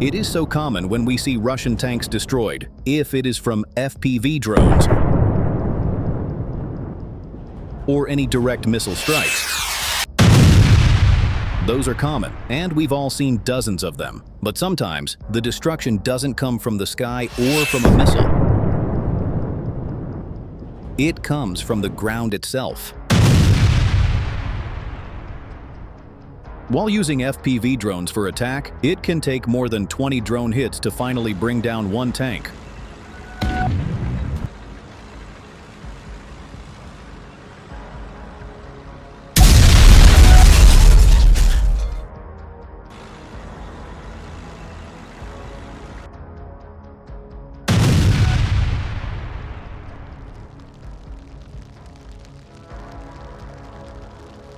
It is so common when we see Russian tanks destroyed, if it is from FPV drones or any direct missile strikes. Those are common, and we've all seen dozens of them. But sometimes, the destruction doesn't come from the sky or from a missile. It comes from the ground itself. While using FPV drones for attack, it can take more than 20 drone hits to finally bring down one tank.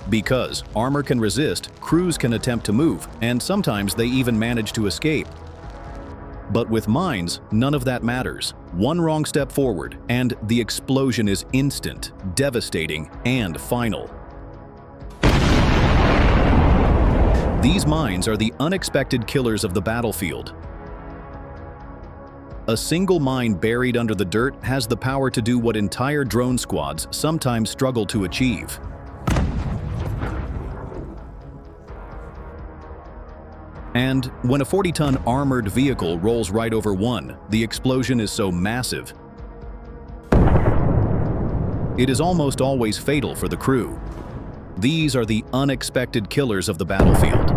Because armor can resist, crews can attempt to move, and sometimes they even manage to escape. But with mines, none of that matters. One wrong step forward, and the explosion is instant, devastating, and final. These mines are the unexpected killers of the battlefield. A single mine buried under the dirt has the power to do what entire drone squads sometimes struggle to achieve. And when a 40-ton armored vehicle rolls right over one, the explosion is so massive. It is almost always fatal for the crew. These are the unexpected killers of the battlefield.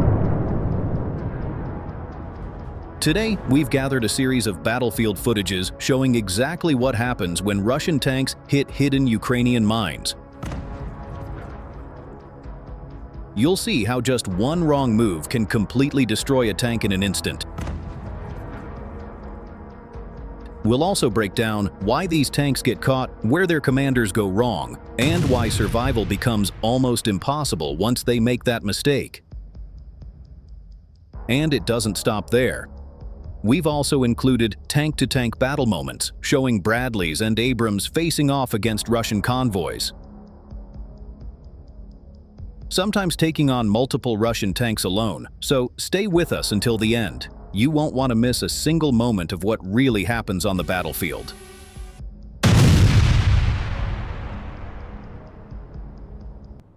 Today, we've gathered a series of battlefield footages showing exactly what happens when Russian tanks hit hidden Ukrainian mines. You'll see how just one wrong move can completely destroy a tank in an instant. We'll also break down why these tanks get caught, where their commanders go wrong, and why survival becomes almost impossible once they make that mistake. And it doesn't stop there. We've also included tank-to-tank battle moments, showing Bradleys and Abrams facing off against Russian convoys. Sometimes taking on multiple Russian tanks alone, so stay with us until the end. You won't want to miss a single moment of what really happens on the battlefield.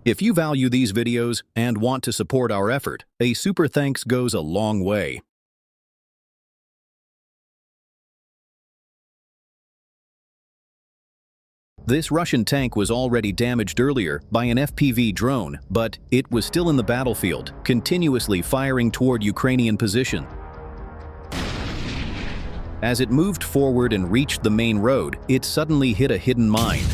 If you value these videos and want to support our effort, a super thanks goes a long way. This Russian tank was already damaged earlier by an FPV drone, but it was still in the battlefield, continuously firing toward Ukrainian position. As it moved forward and reached the main road, it suddenly hit a hidden mine.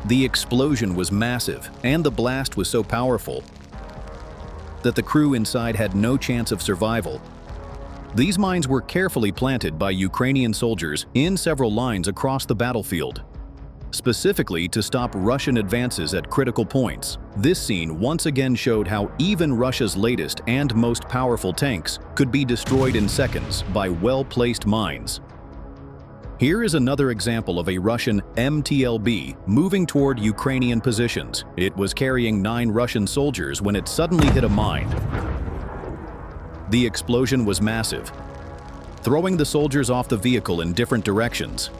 The explosion was massive, and the blast was so powerful that the crew inside had no chance of survival. These mines were carefully planted by Ukrainian soldiers in several lines across the battlefield, specifically to stop Russian advances at critical points. This scene once again showed how even Russia's latest and most powerful tanks could be destroyed in seconds by well-placed mines. Here is another example of a Russian MTLB moving toward Ukrainian positions. It was carrying 9 Russian soldiers when it suddenly hit a mine. The explosion was massive, throwing the soldiers off the vehicle in different directions.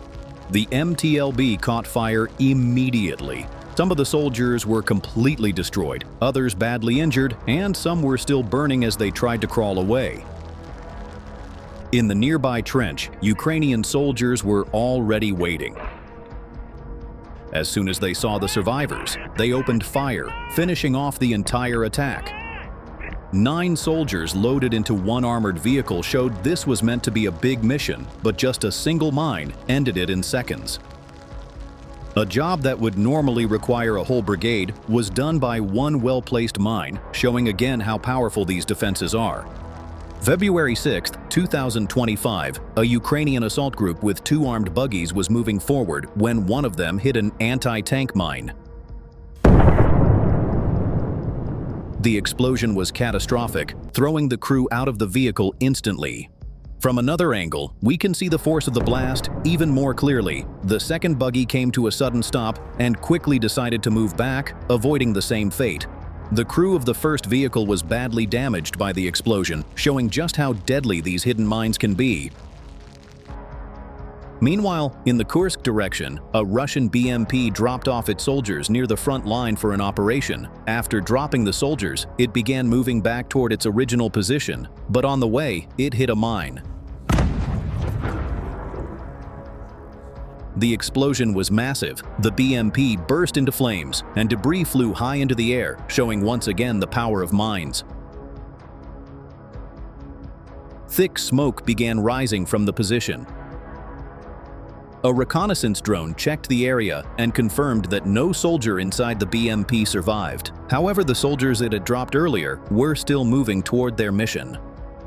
The MTLB caught fire immediately. Some of the soldiers were completely destroyed, others badly injured, and some were still burning as they tried to crawl away. In the nearby trench, Ukrainian soldiers were already waiting. As soon as they saw the survivors, they opened fire, finishing off the entire attack. 9 soldiers loaded into one armored vehicle showed this was meant to be a big mission, but just a single mine ended it in seconds. A job that would normally require a whole brigade was done by one well-placed mine, showing again how powerful these defenses are. February 6, 2025, a Ukrainian assault group with 2 armed buggies was moving forward when one of them hit an anti-tank mine. The explosion was catastrophic, throwing the crew out of the vehicle instantly. From another angle, we can see the force of the blast even more clearly. The second buggy came to a sudden stop and quickly decided to move back, avoiding the same fate. The crew of the first vehicle was badly damaged by the explosion, showing just how deadly these hidden mines can be. Meanwhile, in the Kursk direction, a Russian BMP dropped off its soldiers near the front line for an operation. After dropping the soldiers, it began moving back toward its original position, but on the way, it hit a mine. The explosion was massive. The BMP burst into flames, and debris flew high into the air, showing once again the power of mines. Thick smoke began rising from the position. A reconnaissance drone checked the area and confirmed that no soldier inside the BMP survived. However, the soldiers it had dropped earlier were still moving toward their mission.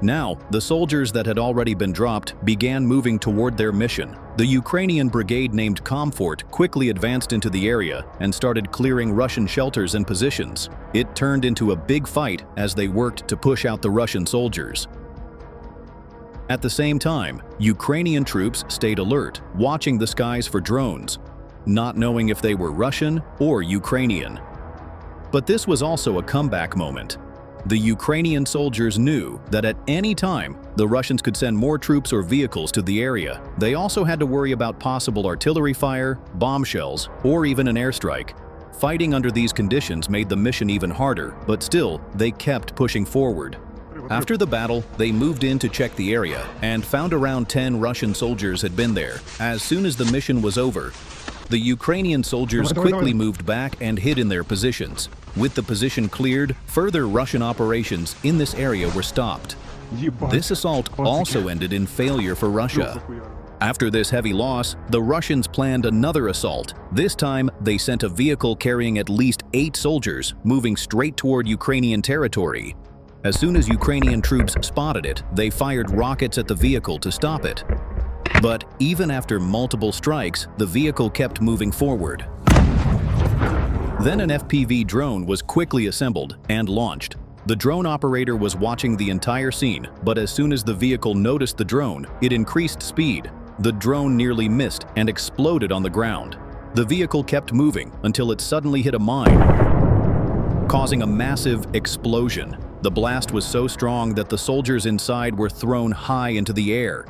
Now, the soldiers that had already been dropped began moving toward their mission. The Ukrainian brigade named Comfort quickly advanced into the area and started clearing Russian shelters and positions. It turned into a big fight as they worked to push out the Russian soldiers. At the same time, Ukrainian troops stayed alert, watching the skies for drones, not knowing if they were Russian or Ukrainian. But this was also a comeback moment. The Ukrainian soldiers knew that at any time, the Russians could send more troops or vehicles to the area. They also had to worry about possible artillery fire, bombshells, or even an airstrike. Fighting under these conditions made the mission even harder, but still, they kept pushing forward. After the battle, they moved in to check the area and found around 10 Russian soldiers had been there. As soon as the mission was over, the Ukrainian soldiers quickly moved back and hid in their positions. With the position cleared, further Russian operations in this area were stopped. This assault also ended in failure for Russia. After this heavy loss, the Russians planned another assault. This time, they sent a vehicle carrying at least 8 soldiers, moving straight toward Ukrainian territory. As soon as Ukrainian troops spotted it, they fired rockets at the vehicle to stop it. But even after multiple strikes, the vehicle kept moving forward. Then an FPV drone was quickly assembled and launched. The drone operator was watching the entire scene, but as soon as the vehicle noticed the drone, it increased speed. The drone nearly missed and exploded on the ground. The vehicle kept moving until it suddenly hit a mine, causing a massive explosion. The blast was so strong that the soldiers inside were thrown high into the air.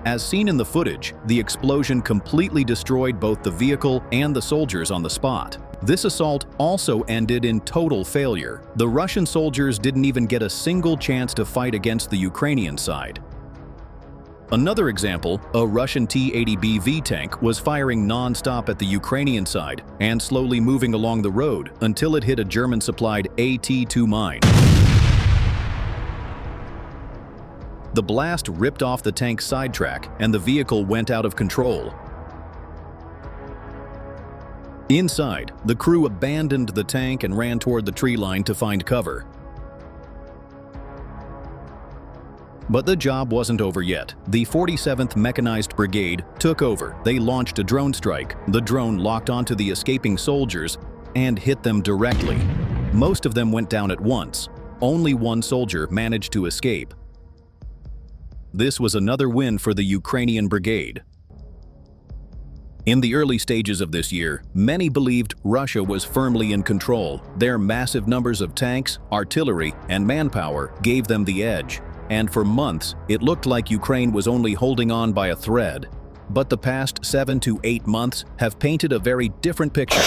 As seen in the footage, the explosion completely destroyed both the vehicle and the soldiers on the spot. This assault also ended in total failure. The Russian soldiers didn't even get a single chance to fight against the Ukrainian side. Another example, a Russian T-80BV tank was firing non-stop at the Ukrainian side and slowly moving along the road until it hit a German-supplied AT-2 mine. The blast ripped off the tank's sidetrack and the vehicle went out of control. Inside, the crew abandoned the tank and ran toward the tree line to find cover. But the job wasn't over yet. The 47th Mechanized Brigade took over. They launched a drone strike. The drone locked onto the escaping soldiers and hit them directly. Most of them went down at once. Only one soldier managed to escape. This was another win for the Ukrainian brigade. In the early stages of this year, many believed Russia was firmly in control. Their massive numbers of tanks, artillery, and manpower gave them the edge. And for months, it looked like Ukraine was only holding on by a thread. But the past 7 to 8 months have painted a very different picture.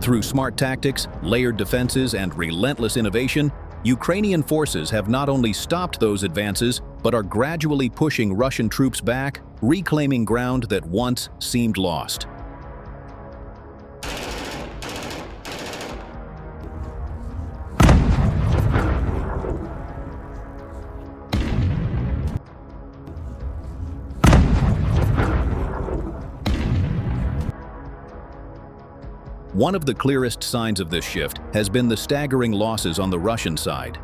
Through smart tactics, layered defenses, and relentless innovation, Ukrainian forces have not only stopped those advances, but are gradually pushing Russian troops back, reclaiming ground that once seemed lost. One of the clearest signs of this shift has been the staggering losses on the Russian side.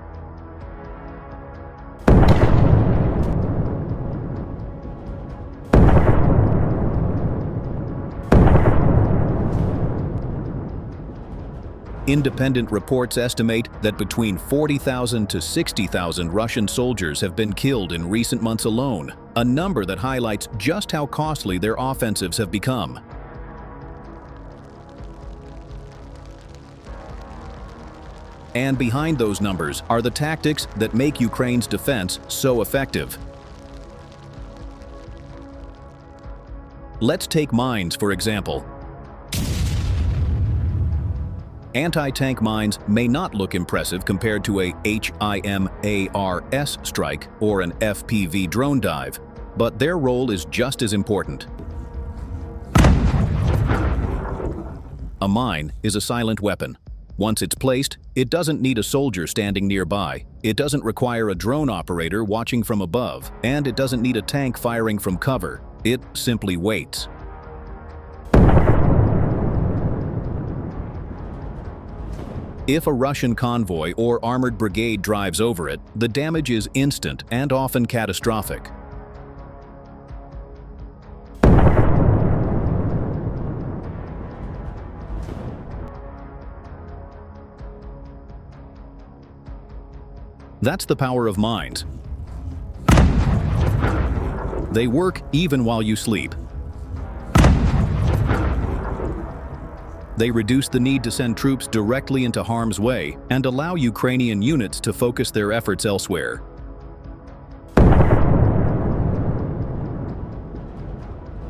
Independent reports estimate that between 40,000 to 60,000 Russian soldiers have been killed in recent months alone, a number that highlights just how costly their offensives have become. And behind those numbers are the tactics that make Ukraine's defense so effective. Let's take mines, for example. Anti-tank mines may not look impressive compared to a HIMARS strike or an FPV drone dive, but their role is just as important. A mine is a silent weapon. Once it's placed, it doesn't need a soldier standing nearby, it doesn't require a drone operator watching from above, and it doesn't need a tank firing from cover. It simply waits. If a Russian convoy or armored brigade drives over it, the damage is instant and often catastrophic. That's the power of mines. They work even while you sleep. They reduce the need to send troops directly into harm's way and allow Ukrainian units to focus their efforts elsewhere.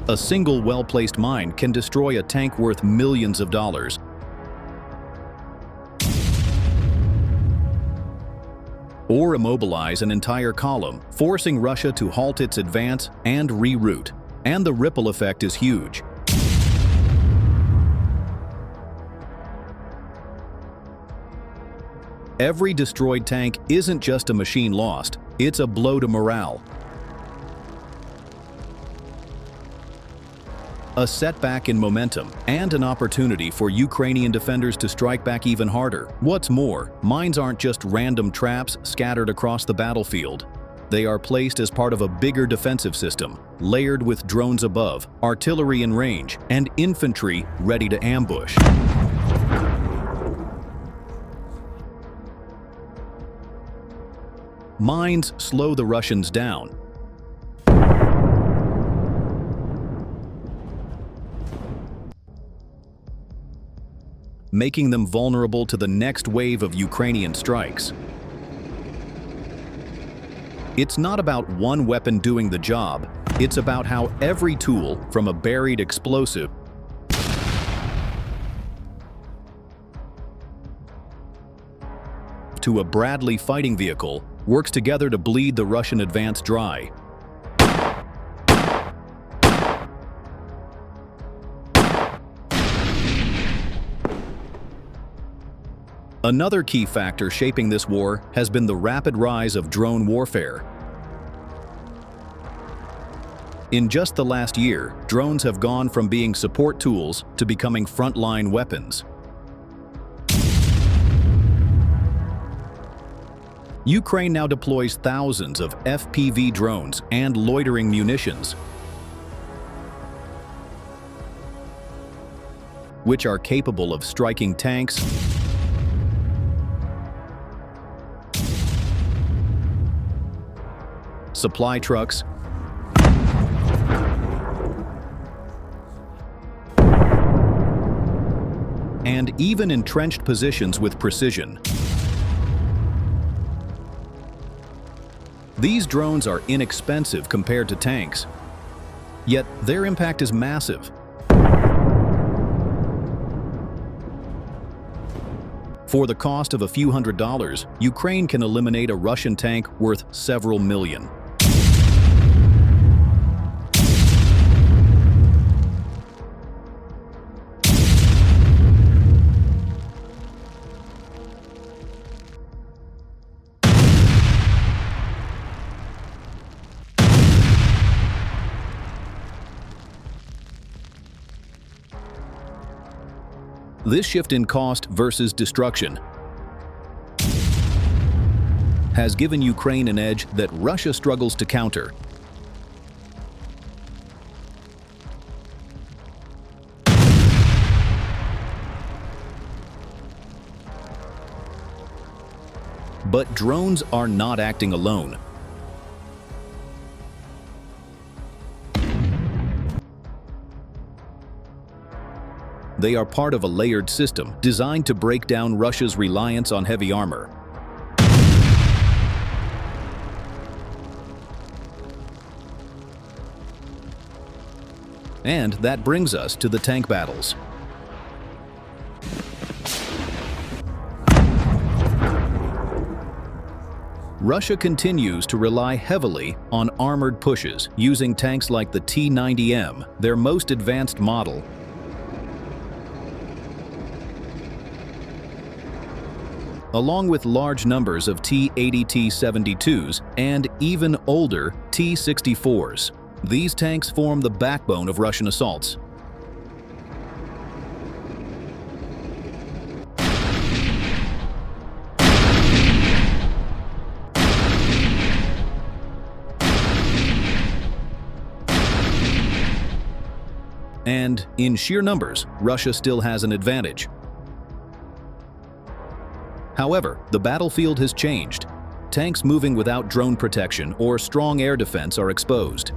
A single well-placed mine can destroy a tank worth millions of dollars. Or immobilize an entire column, forcing Russia to halt its advance and reroute. And the ripple effect is huge. Every destroyed tank isn't just a machine lost, it's a blow to morale. A setback in momentum, and an opportunity for Ukrainian defenders to strike back even harder. What's more, mines aren't just random traps scattered across the battlefield. They are placed as part of a bigger defensive system, layered with drones above, artillery in range, and infantry ready to ambush. Mines slow the Russians down. Making them vulnerable to the next wave of Ukrainian strikes. It's not about one weapon doing the job, it's about how every tool, from a buried explosive to a Bradley fighting vehicle, works together to bleed the Russian advance dry. Another key factor shaping this war has been the rapid rise of drone warfare. In just the last year, drones have gone from being support tools to becoming frontline weapons. Ukraine now deploys thousands of FPV drones and loitering munitions, which are capable of striking tanks, supply trucks, and even entrenched positions with precision. These drones are inexpensive compared to tanks, yet their impact is massive. For the cost of a few $100s, Ukraine can eliminate a Russian tank worth several million. This shift in cost versus destruction has given Ukraine an edge that Russia struggles to counter. But drones are not acting alone. They are part of a layered system designed to break down Russia's reliance on heavy armor. And that brings us to the tank battles. Russia continues to rely heavily on armored pushes, using tanks like the T-90M, their most advanced model. Along with large numbers of T-80 T-72s and even older T-64s. These tanks form the backbone of Russian assaults. And in sheer numbers, Russia still has an advantage. However, the battlefield has changed. Tanks moving without drone protection or strong air defense are exposed.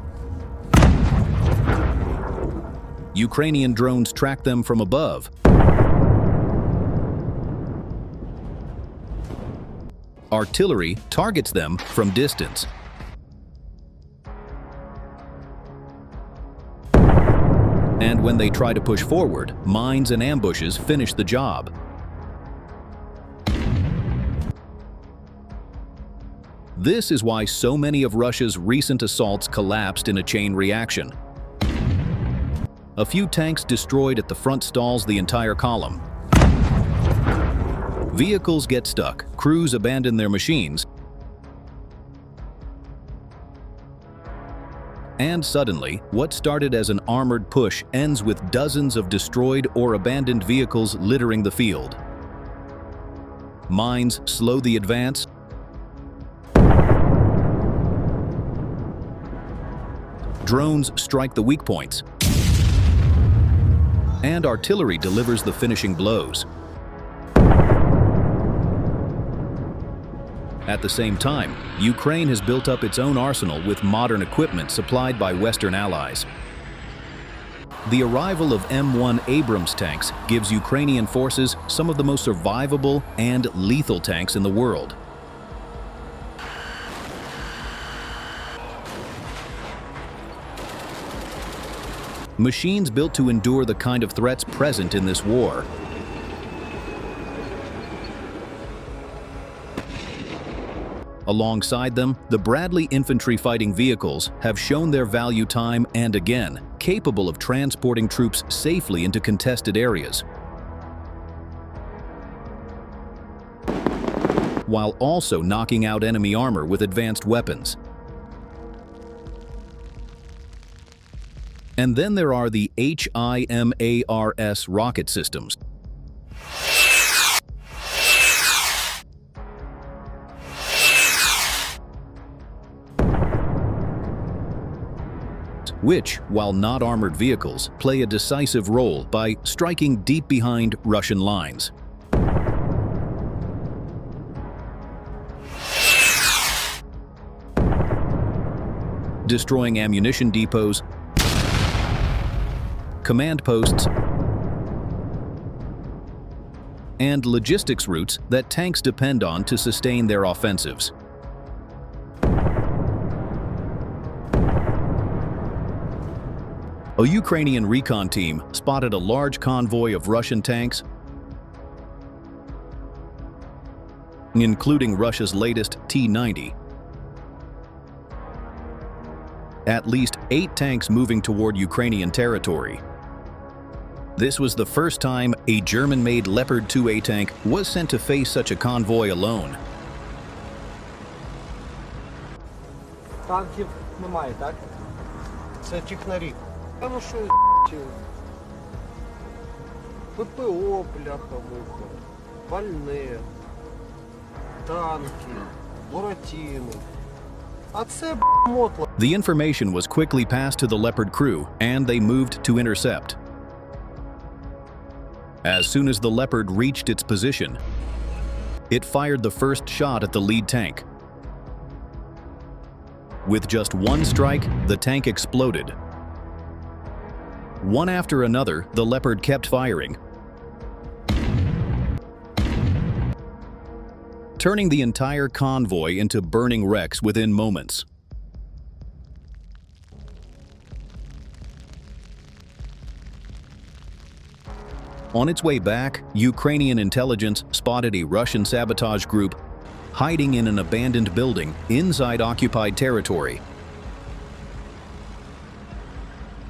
Ukrainian drones track them from above. Artillery targets them from distance. And when they try to push forward, mines and ambushes finish the job. This is why so many of Russia's recent assaults collapsed in a chain reaction. A few tanks destroyed at the front stalls the entire column. Vehicles get stuck, crews abandon their machines, and suddenly, what started as an armored push ends with dozens of destroyed or abandoned vehicles littering the field. Mines slow the advance, drones strike the weak points, and artillery delivers the finishing blows. At the same time, Ukraine has built up its own arsenal with modern equipment supplied by Western allies. The arrival of M1 Abrams tanks gives Ukrainian forces some of the most survivable and lethal tanks in the world. Machines built to endure the kind of threats present in this war. Alongside them, the Bradley infantry fighting vehicles have shown their value time and again, capable of transporting troops safely into contested areas, while also knocking out enemy armor with advanced weapons. And then there are the HIMARS rocket systems, which, while not armored vehicles, play a decisive role by striking deep behind Russian lines. Destroying ammunition depots, command posts, and logistics routes that tanks depend on to sustain their offensives. A Ukrainian recon team spotted a large convoy of Russian tanks, including Russia's latest T-90. At least 8 tanks moving toward Ukrainian territory. This was the first time a German-made Leopard 2A tank was sent to face such a convoy alone. Танків немає, так? Це технарі. Та ну що, ППО, бляха-муха, пальне, танки, буратіни. А це мотло. The information was quickly passed to the Leopard crew, and they moved to intercept. As soon as the Leopard reached its position, it fired the first shot at the lead tank. With just one strike, the tank exploded. One after another, the Leopard kept firing, turning the entire convoy into burning wrecks within moments. On its way back, Ukrainian intelligence spotted a Russian sabotage group hiding in an abandoned building inside occupied territory.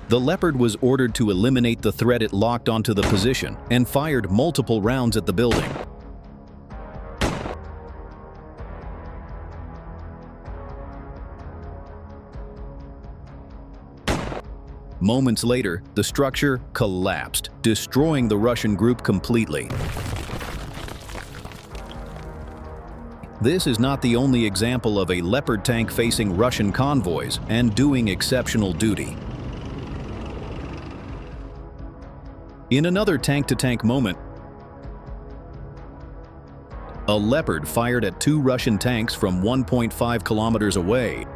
The Leopard was ordered to eliminate the threat it locked onto the position and fired multiple rounds at the building. Moments later, the structure collapsed, destroying the Russian group completely. This is not the only example of a Leopard tank facing Russian convoys and doing exceptional duty. In another tank-to-tank moment, a Leopard fired at 2 Russian tanks from 1.5 kilometers away.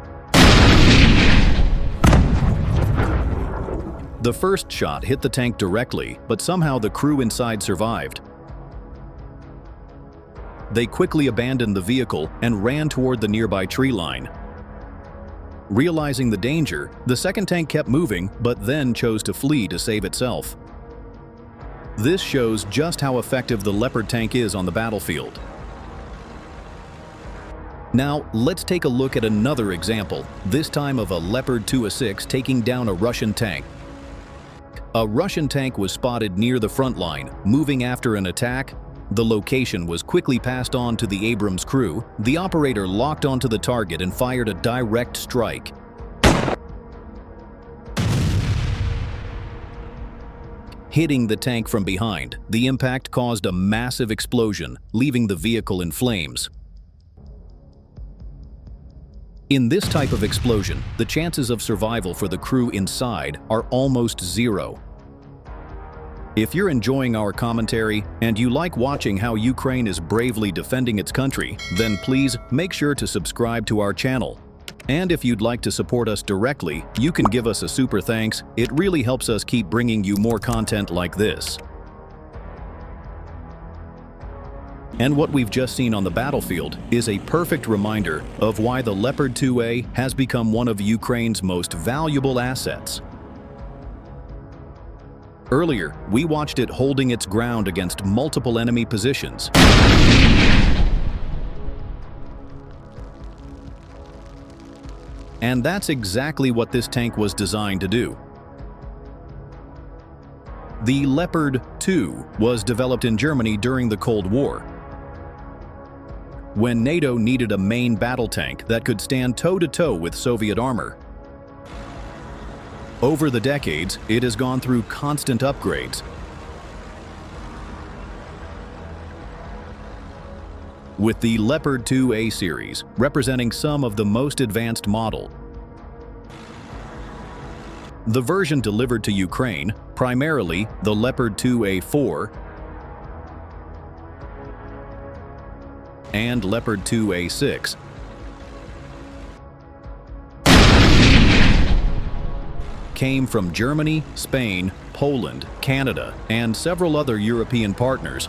The first shot hit the tank directly, but somehow the crew inside survived. They quickly abandoned the vehicle and ran toward the nearby tree line. Realizing the danger, the second tank kept moving, but then chose to flee to save itself. This shows just how effective the Leopard tank is on the battlefield. Now, let's take a look at another example, this time of a Leopard 2A6 taking down a Russian tank. A Russian tank was spotted near the front line, moving after an attack. The location was quickly passed on to the Abrams crew. The operator locked onto the target and fired a direct strike. Hitting the tank from behind, the impact caused a massive explosion, leaving the vehicle in flames. In this type of explosion, the chances of survival for the crew inside are almost zero. If you're enjoying our commentary and you like watching how Ukraine is bravely defending its country, then please make sure to subscribe to our channel. And if you'd like to support us directly, you can give us a super thanks. It really helps us keep bringing you more content like this. And what we've just seen on the battlefield is a perfect reminder of why the Leopard 2A has become one of Ukraine's most valuable assets. Earlier, we watched it holding its ground against multiple enemy positions. And that's exactly what this tank was designed to do. The Leopard 2 was developed in Germany during the Cold War, when NATO needed a main battle tank that could stand toe-to-toe with Soviet armor. Over the decades, it has gone through constant upgrades. With the Leopard 2A series representing some of the most advanced model. The version delivered to Ukraine, primarily the Leopard 2A4 and Leopard 2A6, came from Germany, Spain, Poland, Canada, and several other European partners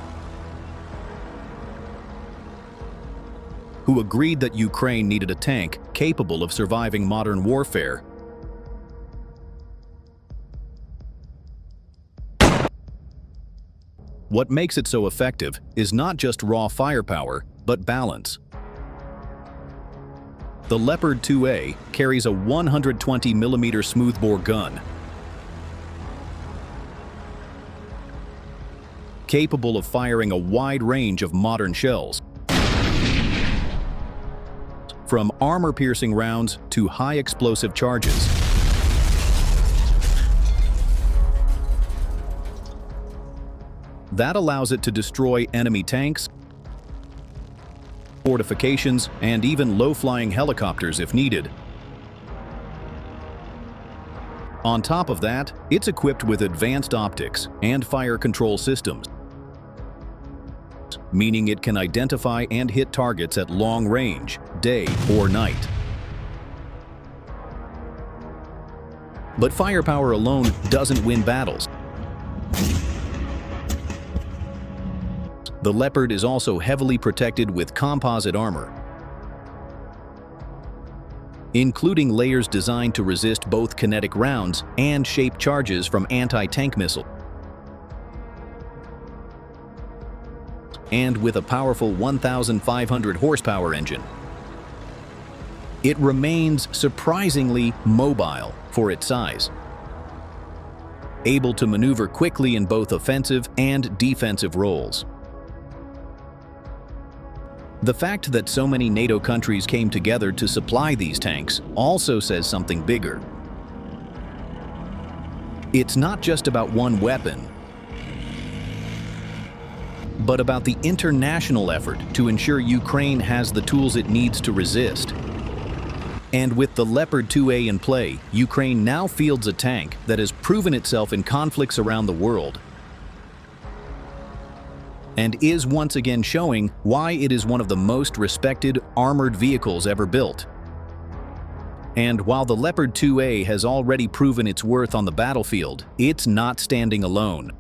who agreed that Ukraine needed a tank capable of surviving modern warfare. What makes it so effective is not just raw firepower, but balance. The Leopard 2A carries a 120mm smoothbore gun, capable of firing a wide range of modern shells, from armor-piercing rounds to high-explosive charges. That allows it to destroy enemy tanks, fortifications, and even low-flying helicopters if needed. On top of that, it's equipped with advanced optics and fire control systems, meaning it can identify and hit targets at long range, day or night. But firepower alone doesn't win battles. The Leopard is also heavily protected with composite armor, including layers designed to resist both kinetic rounds and shape charges from anti-tank missiles. And with a powerful 1,500 horsepower engine, it remains surprisingly mobile for its size, able to maneuver quickly in both offensive and defensive roles. The fact that so many NATO countries came together to supply these tanks also says something bigger. It's not just about one weapon, but about the international effort to ensure Ukraine has the tools it needs to resist. And with the Leopard 2A in play, Ukraine now fields a tank that has proven itself in conflicts around the world, and is once again showing why it is one of the most respected armored vehicles ever built. And while the Leopard 2A has already proven its worth on the battlefield, it's not standing alone.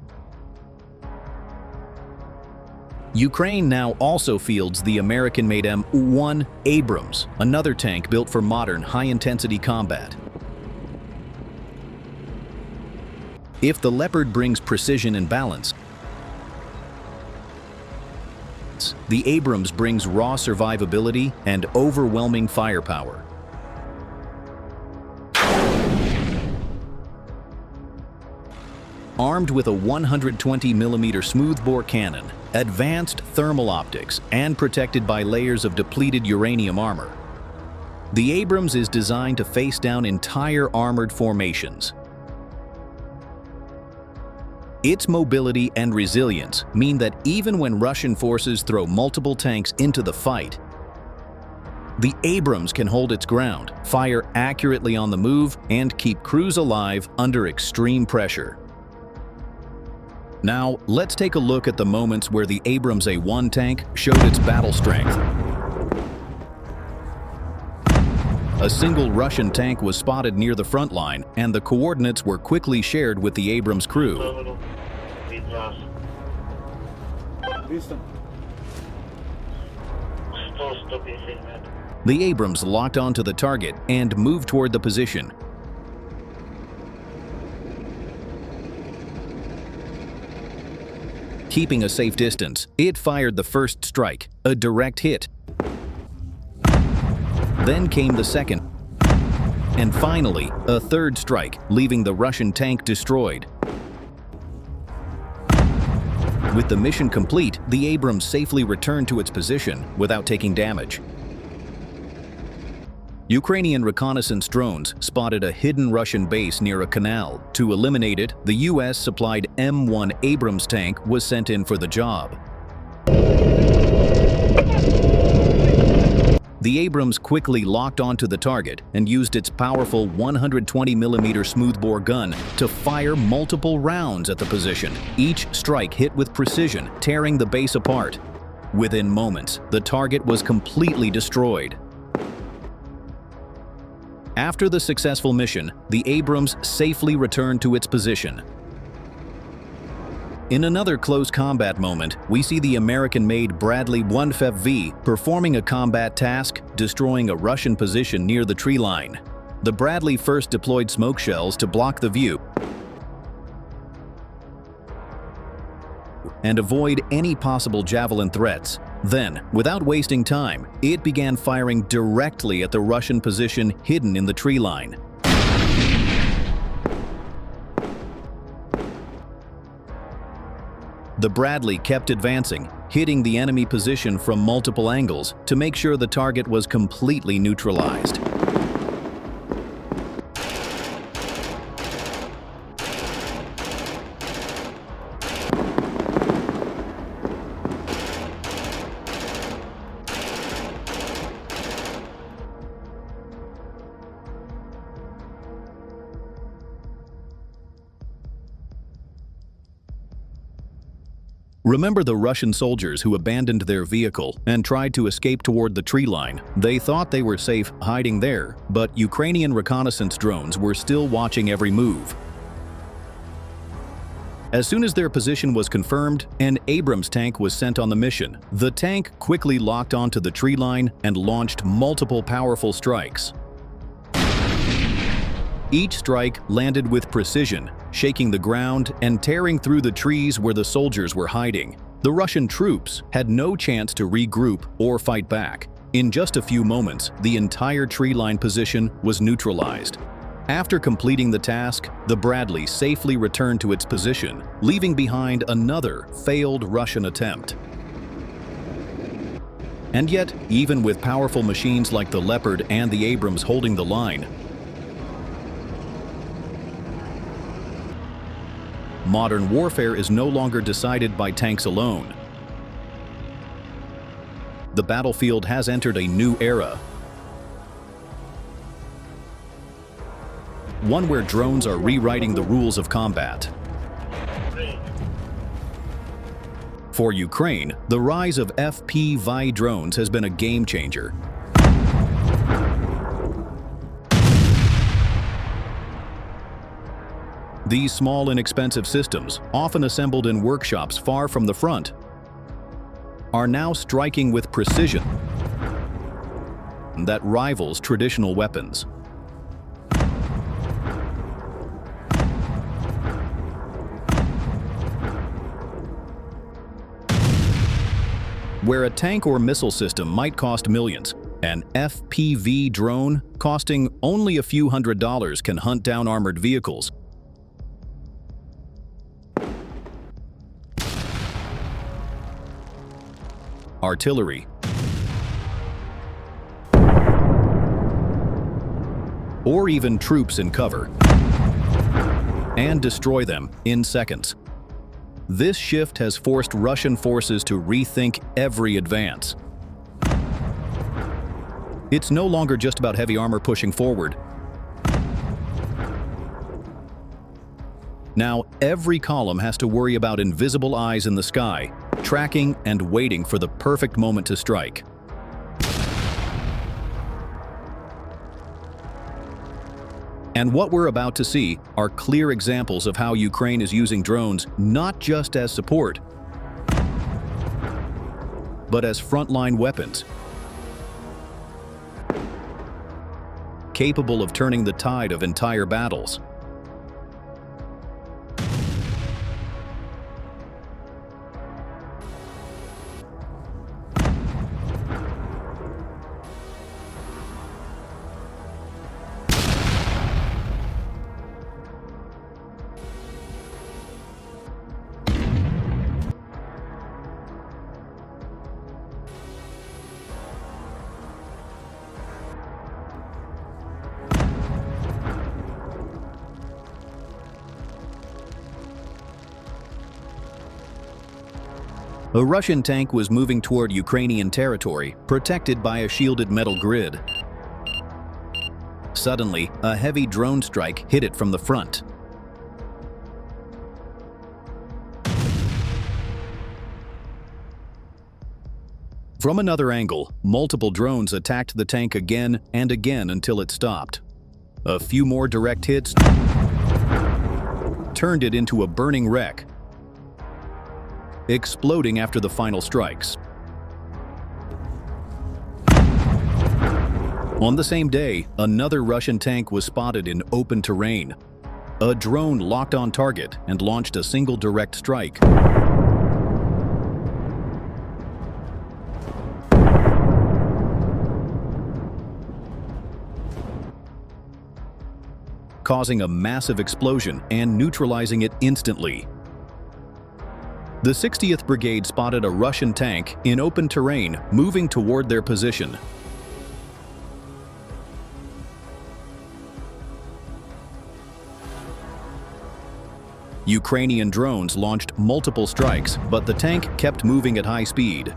Ukraine now also fields the American-made M1 Abrams, another tank built for modern, high-intensity combat. If the Leopard brings precision and balance, the Abrams brings raw survivability and overwhelming firepower. Armed with a 120mm smoothbore cannon, advanced thermal optics, and protected by layers of depleted uranium armor, the Abrams is designed to face down entire armored formations. Its mobility and resilience mean that even when Russian forces throw multiple tanks into the fight, the Abrams can hold its ground, fire accurately on the move, and keep crews alive under extreme pressure. Now, let's take a look at the moments where the Abrams A1 tank showed its battle strength. A single Russian tank was spotted near the front line, and the coordinates were quickly shared with the Abrams crew. The Abrams locked onto the target and moved toward the position. Keeping a safe distance, it fired the first strike, a direct hit. Then came the second, and finally, a third strike, leaving the Russian tank destroyed. With the mission complete, the Abrams safely returned to its position without taking damage. Ukrainian reconnaissance drones spotted a hidden Russian base near a canal. To eliminate it, the US-supplied M1 Abrams tank was sent in for the job. The Abrams quickly locked onto the target and used its powerful 120mm smoothbore gun to fire multiple rounds at the position, each strike hit with precision, tearing the base apart. Within moments, the target was completely destroyed. After the successful mission, the Abrams safely returned to its position. In another close combat moment, we see the American-made Bradley 1FV performing a combat task, destroying a Russian position near the tree line. The Bradley first deployed smoke shells to block the view and avoid any possible javelin threats. Then, without wasting time, it began firing directly at the Russian position hidden in the tree line. The Bradley kept advancing, hitting the enemy position from multiple angles to make sure the target was completely neutralized. Remember the Russian soldiers who abandoned their vehicle and tried to escape toward the tree line? They thought they were safe hiding there, but Ukrainian reconnaissance drones were still watching every move. As soon as their position was confirmed, an Abrams tank was sent on the mission. The tank quickly locked onto the tree line and launched multiple powerful strikes. Each strike landed with precision, shaking the ground and tearing through the trees where the soldiers were hiding. The Russian troops had no chance to regroup or fight back. In just a few moments, the entire tree line position was neutralized. After completing the task, the Bradley safely returned to its position, leaving behind another failed Russian attempt. And yet, even with powerful machines like the Leopard and the Abrams holding the line, modern warfare is no longer decided by tanks alone. The battlefield has entered a new era, one where drones are rewriting the rules of combat. For Ukraine, the rise of FPV drones has been a game changer. These small, inexpensive systems, often assembled in workshops far from the front, are now striking with precision that rivals traditional weapons. Where a tank or missile system might cost millions, an FPV drone costing only a few $100s can hunt down armored vehicles. Artillery, or even troops in cover, and destroy them in seconds. This shift has forced Russian forces to rethink every advance. It's no longer just about heavy armor pushing forward. Now, every column has to worry about invisible eyes in the sky, tracking and waiting for the perfect moment to strike. And what we're about to see are clear examples of how Ukraine is using drones not just as support, but as frontline weapons, capable of turning the tide of entire battles. A Russian tank was moving toward Ukrainian territory, protected by a shielded metal grid. Suddenly, a heavy drone strike hit it from the front. From another angle, multiple drones attacked the tank again and again until it stopped. A few more direct hits turned it into a burning wreck, exploding after the final strikes. On the same day, another Russian tank was spotted in open terrain. A drone locked on target and launched a single direct strike, causing a massive explosion and neutralizing it instantly. The 60th Brigade spotted a Russian tank in open terrain moving toward their position. Ukrainian drones launched multiple strikes, but the tank kept moving at high speed.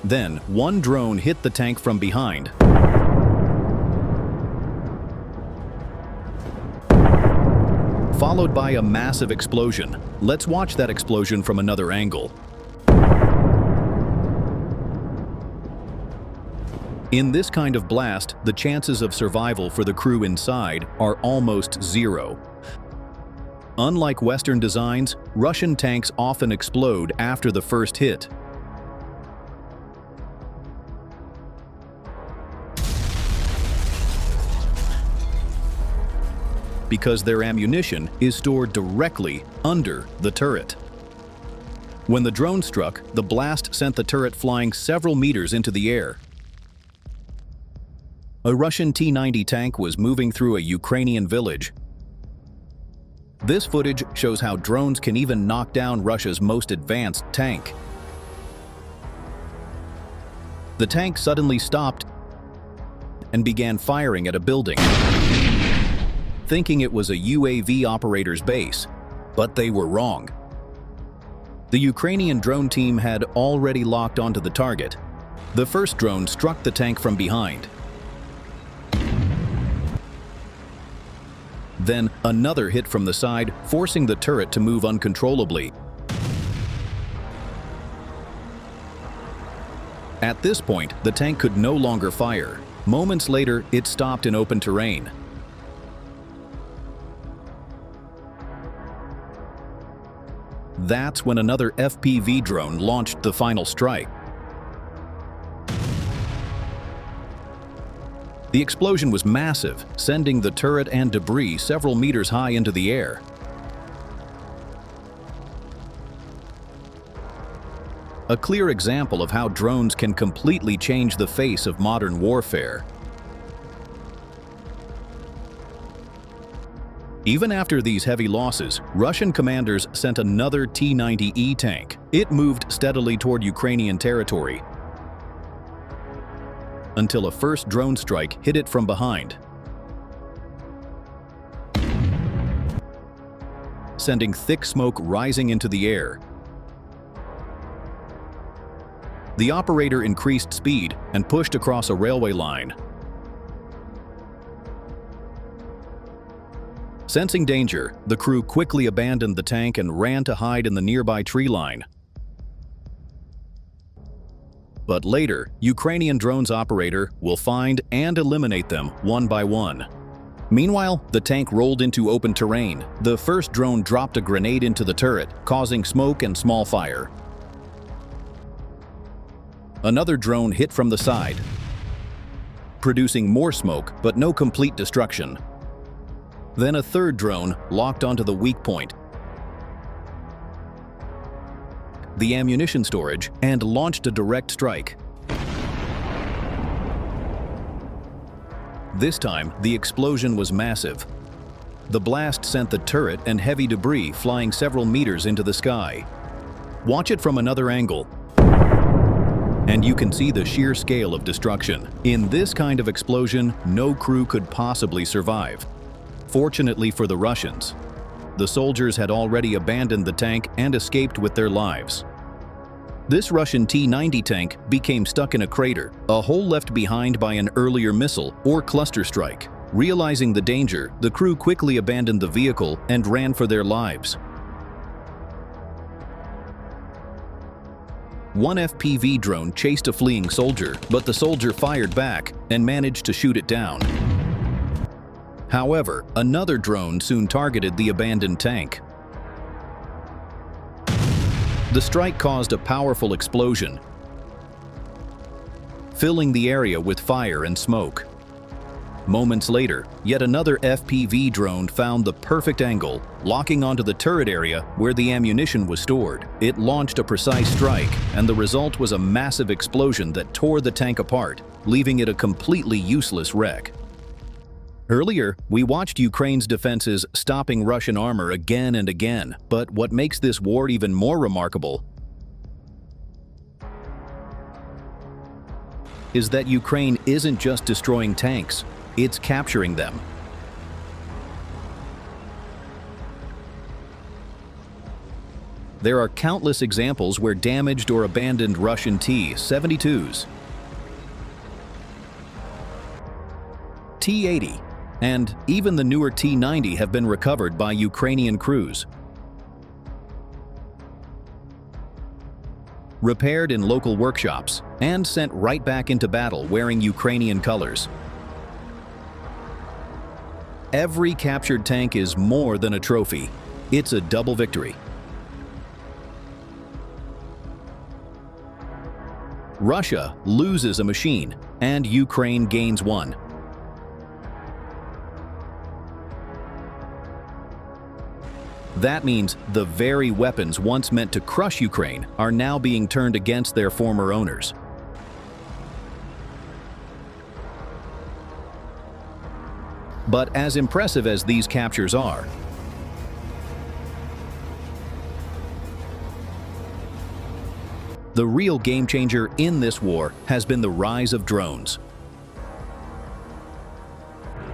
Then, one drone hit the tank from behind, followed by a massive explosion. Let's watch that explosion from another angle. In this kind of blast, the chances of survival for the crew inside are almost zero. Unlike Western designs, Russian tanks often explode after the first hit. Because their ammunition is stored directly under the turret. When the drone struck, the blast sent the turret flying several meters into the air. A Russian T-90 tank was moving through a Ukrainian village. This footage shows how drones can even knock down Russia's most advanced tank. The tank suddenly stopped and began firing at a building, thinking it was a UAV operator's base, but they were wrong. The Ukrainian drone team had already locked onto the target. The first drone struck the tank from behind. Then another hit from the side, forcing the turret to move uncontrollably. At this point, the tank could no longer fire. Moments later, it stopped in open terrain. That's when another FPV drone launched the final strike. The explosion was massive, sending the turret and debris several meters high into the air. A clear example of how drones can completely change the face of modern warfare. Even after these heavy losses, Russian commanders sent another T-90E tank. It moved steadily toward Ukrainian territory, until a first drone strike hit it from behind, sending thick smoke rising into the air. The operator increased speed and pushed across a railway line. Sensing danger, the crew quickly abandoned the tank and ran to hide in the nearby tree line. But later, Ukrainian drone's operator will find and eliminate them one by one. Meanwhile, the tank rolled into open terrain. The first drone dropped a grenade into the turret, causing smoke and small fire. Another drone hit from the side, producing more smoke but no complete destruction. Then a third drone locked onto the weak point, the ammunition storage, and launched a direct strike. This time, the explosion was massive. The blast sent the turret and heavy debris flying several meters into the sky. Watch it from another angle, and you can see the sheer scale of destruction. In this kind of explosion, no crew could possibly survive. Fortunately for the Russians, the soldiers had already abandoned the tank and escaped with their lives. This Russian T-90 tank became stuck in a crater, a hole left behind by an earlier missile or cluster strike. Realizing the danger, the crew quickly abandoned the vehicle and ran for their lives. One FPV drone chased a fleeing soldier, but the soldier fired back and managed to shoot it down. However, another drone soon targeted the abandoned tank. The strike caused a powerful explosion, filling the area with fire and smoke. Moments later, yet another FPV drone found the perfect angle, locking onto the turret area where the ammunition was stored. It launched a precise strike, and the result was a massive explosion that tore the tank apart, leaving it a completely useless wreck. Earlier, we watched Ukraine's defenses stopping Russian armor again and again, but what makes this war even more remarkable is that Ukraine isn't just destroying tanks, it's capturing them. There are countless examples where damaged or abandoned Russian T-72s, T-80, And even the newer T-90 have been recovered by Ukrainian crews. Repaired in local workshops and sent right back into battle wearing Ukrainian colors. Every captured tank is more than a trophy. It's a double victory. Russia loses a machine, and Ukraine gains one. That means the very weapons once meant to crush Ukraine are now being turned against their former owners. But as impressive as these captures are, the real game changer in this war has been the rise of drones.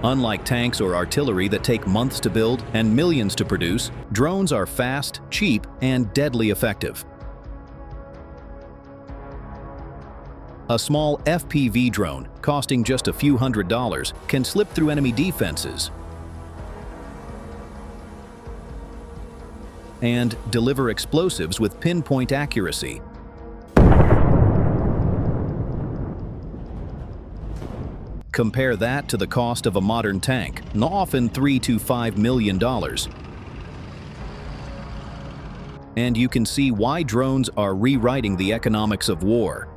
Unlike tanks or artillery that take months to build and millions to produce, drones are fast, cheap, and deadly effective. A small FPV drone, costing just a few $100s, can slip through enemy defenses and deliver explosives with pinpoint accuracy. Compare that to the cost of a modern tank, often $3 to $5 million. And you can see why drones are rewriting the economics of war.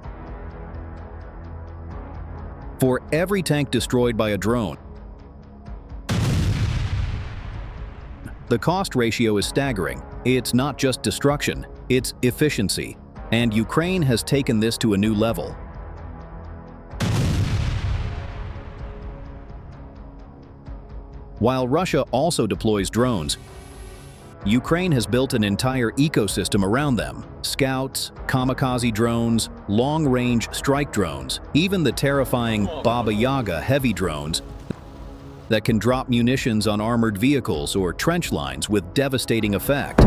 For every tank destroyed by a drone, the cost ratio is staggering. It's not just destruction, it's efficiency. And Ukraine has taken this to a new level. While Russia also deploys drones, Ukraine has built an entire ecosystem around them. Scouts, kamikaze drones, long-range strike drones, even the terrifying Baba Yaga heavy drones that can drop munitions on armored vehicles or trench lines with devastating effect.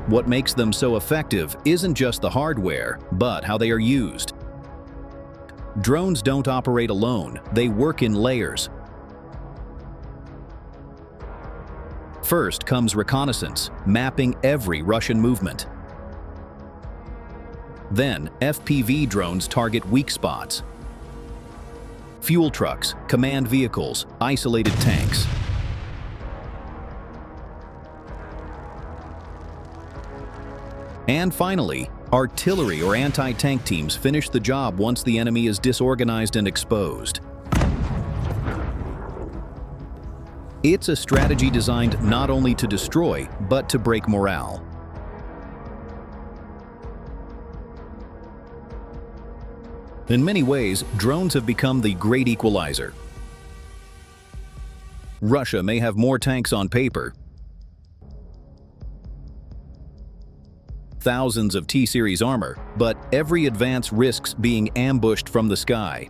What makes them so effective isn't just the hardware, but how they are used. Drones don't operate alone, they work in layers. First comes reconnaissance, mapping every Russian movement. Then, FPV drones target weak spots. Fuel trucks, command vehicles, isolated tanks. And finally, artillery or anti-tank teams finish the job once the enemy is disorganized and exposed. It's a strategy designed not only to destroy, but to break morale. In many ways, drones have become the great equalizer. Russia may have more tanks on paper, thousands of T-series armor, but every advance risks being ambushed from the sky.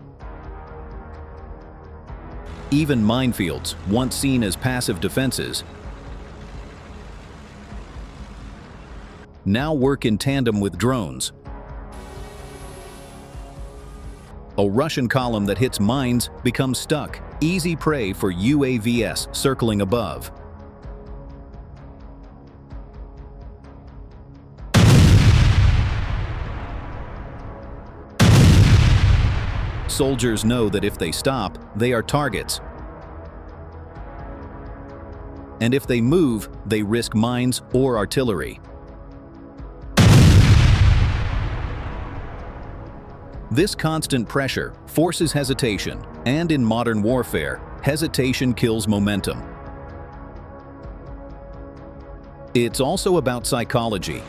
Even minefields, once seen as passive defenses, now work in tandem with drones. A Russian column that hits mines becomes stuck, easy prey for UAVs circling above. Soldiers know that if they stop, they are targets. And if they move, they risk mines or artillery. This constant pressure forces hesitation, and in modern warfare, hesitation kills momentum. It's also about psychology.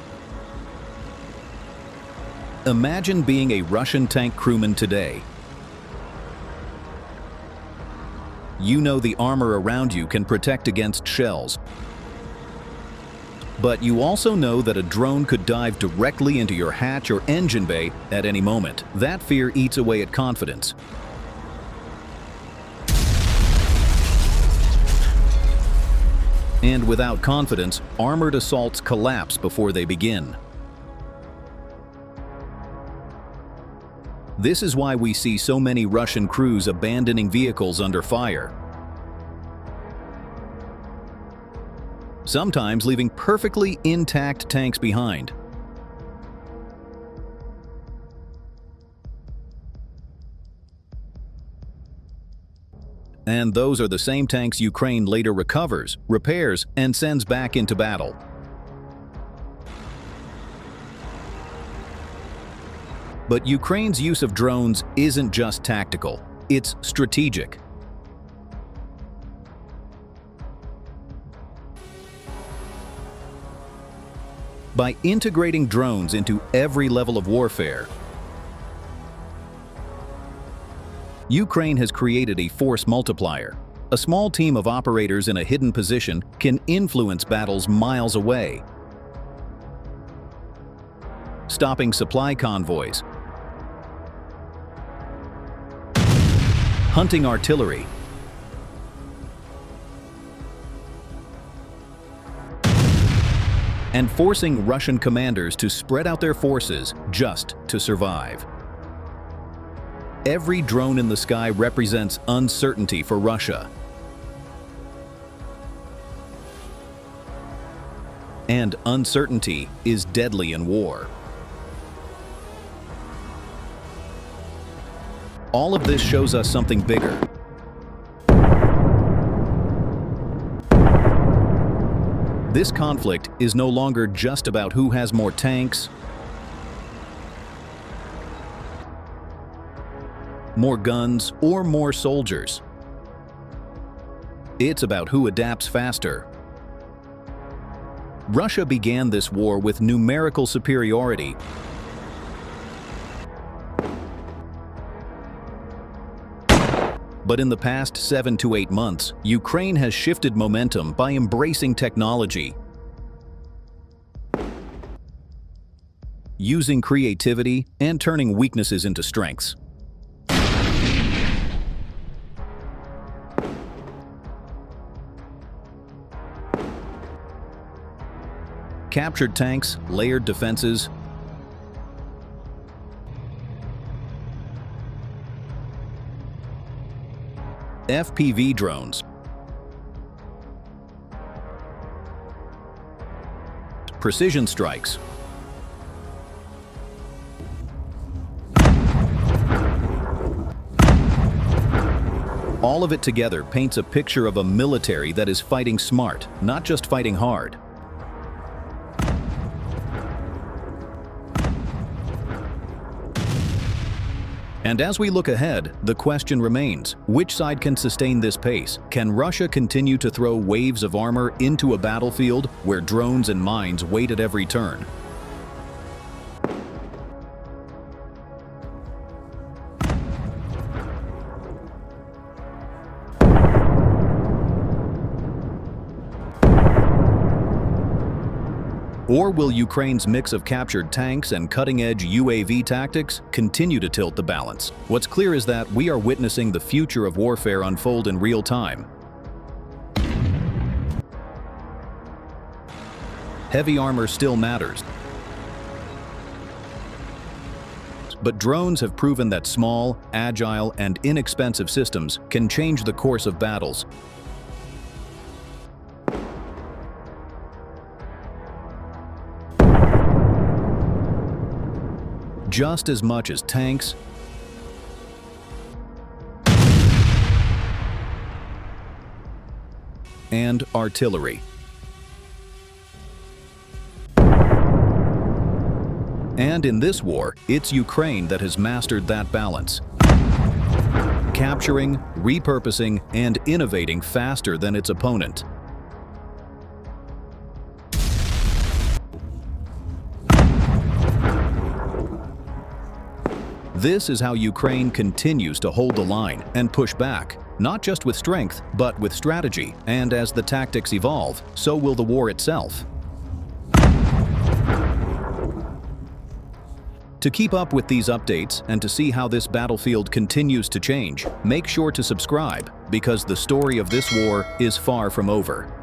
Imagine being a Russian tank crewman today. You know the armor around you can protect against shells. But you also know that a drone could dive directly into your hatch or engine bay at any moment. That fear eats away at confidence. And without confidence, armored assaults collapse before they begin. This is why we see so many Russian crews abandoning vehicles under fire, sometimes leaving perfectly intact tanks behind. And those are the same tanks Ukraine later recovers, repairs, and sends back into battle. But Ukraine's use of drones isn't just tactical, it's strategic. By integrating drones into every level of warfare, Ukraine has created a force multiplier. A small team of operators in a hidden position can influence battles miles away, stopping supply convoys, hunting artillery, and forcing Russian commanders to spread out their forces just to survive. Every drone in the sky represents uncertainty for Russia. And uncertainty is deadly in war. All of this shows us something bigger. This conflict is no longer just about who has more tanks, more guns, or more soldiers. It's about who adapts faster. Russia began this war with numerical superiority. But in the past 7 to 8 months, Ukraine has shifted momentum by embracing technology, using creativity, and turning weaknesses into strengths. Captured tanks, layered defenses, FPV drones, precision strikes, all of it together paints a picture of a military that is fighting smart, not just fighting hard. And as we look ahead, the question remains, which side can sustain this pace? Can Russia continue to throw waves of armor into a battlefield where drones and mines wait at every turn? Or will Ukraine's mix of captured tanks and cutting-edge UAV tactics continue to tilt the balance? What's clear is that we are witnessing the future of warfare unfold in real time. Heavy armor still matters, but drones have proven that small, agile, and inexpensive systems can change the course of battles. Just as much as tanks and artillery. And in this war, it's Ukraine that has mastered that balance, capturing, repurposing, and innovating faster than its opponent. This is how Ukraine continues to hold the line and push back, not just with strength, but with strategy. And as the tactics evolve, so will the war itself. To keep up with these updates and to see how this battlefield continues to change, make sure to subscribe, because the story of this war is far from over.